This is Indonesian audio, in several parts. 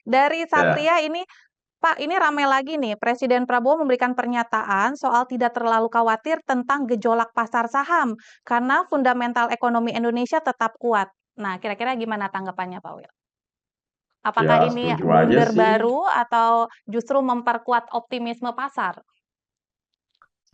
Dari Ya, Satria ini, Pak, ini ramai lagi nih, Presiden Prabowo memberikan pernyataan soal tidak terlalu khawatir tentang gejolak pasar saham karena fundamental ekonomi Indonesia tetap kuat. Nah, kira-kira gimana tanggapannya, Pak Wil? Apakah ya ini setuju aja blunder sih. baru atau justru memperkuat optimisme pasar?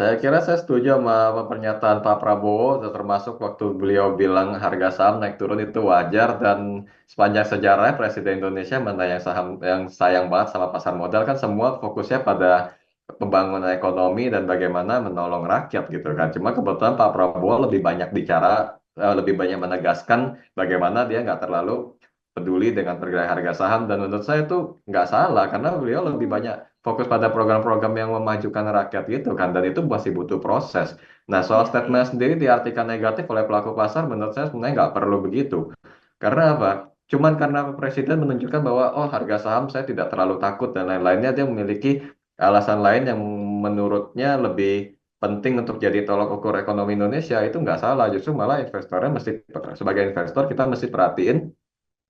Saya kira saya setuju sama pernyataan Pak Prabowo, termasuk waktu beliau bilang harga saham naik turun itu wajar dan sepanjang sejarah Presiden Indonesia mana yang saham yang sayang banget sama pasar modal kan semua fokusnya pada pembangunan ekonomi dan bagaimana menolong rakyat gitu kan. Cuma kebetulan Pak Prabowo lebih banyak bicara, lebih banyak menegaskan bagaimana dia nggak terlalu peduli dengan pergerakan harga saham dan menurut saya itu nggak salah karena beliau lebih Hmm, banyak fokus pada program-program yang memajukan rakyat gitu kan dan itu masih butuh proses. Nah soal iya, iya. statement sendiri diartikan negatif oleh pelaku pasar menurut saya sebenarnya nggak perlu begitu. Karena apa? Cuman karena Presiden menunjukkan bahwa oh harga saham saya tidak terlalu takut dan lain-lainnya dia memiliki alasan lain yang menurutnya lebih penting untuk jadi tolok ukur ekonomi Indonesia itu nggak salah justru malah investornya mesti sebagai investor kita mesti perhatiin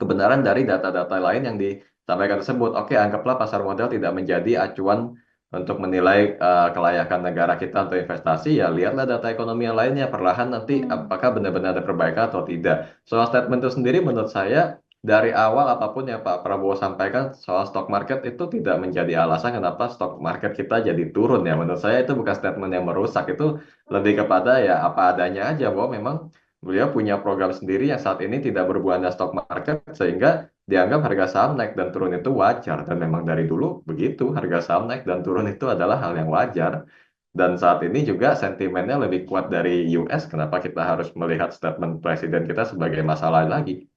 kebenaran dari data-data lain yang disampaikan tersebut. Oke, anggaplah pasar modal tidak menjadi acuan untuk menilai kelayakan negara kita untuk investasi, ya lihatlah data ekonomi yang lainnya, perlahan nanti Hmm, apakah benar-benar ada perbaikan atau tidak. Soal statement itu sendiri menurut saya, dari awal apapun yang Pak Prabowo sampaikan soal stock market itu tidak menjadi alasan kenapa stock market kita jadi turun ya. Menurut saya itu bukan statement yang merusak, itu lebih hmm, kepada ya apa adanya aja bahwa memang beliau punya program sendiri yang saat ini tidak berhubungan dengan stock market sehingga dianggap harga saham naik dan turun itu wajar dan memang dari dulu begitu harga saham naik dan turun itu adalah hal yang wajar dan saat ini juga sentimennya lebih kuat dari US kenapa kita harus melihat statement presiden kita sebagai masalah lagi.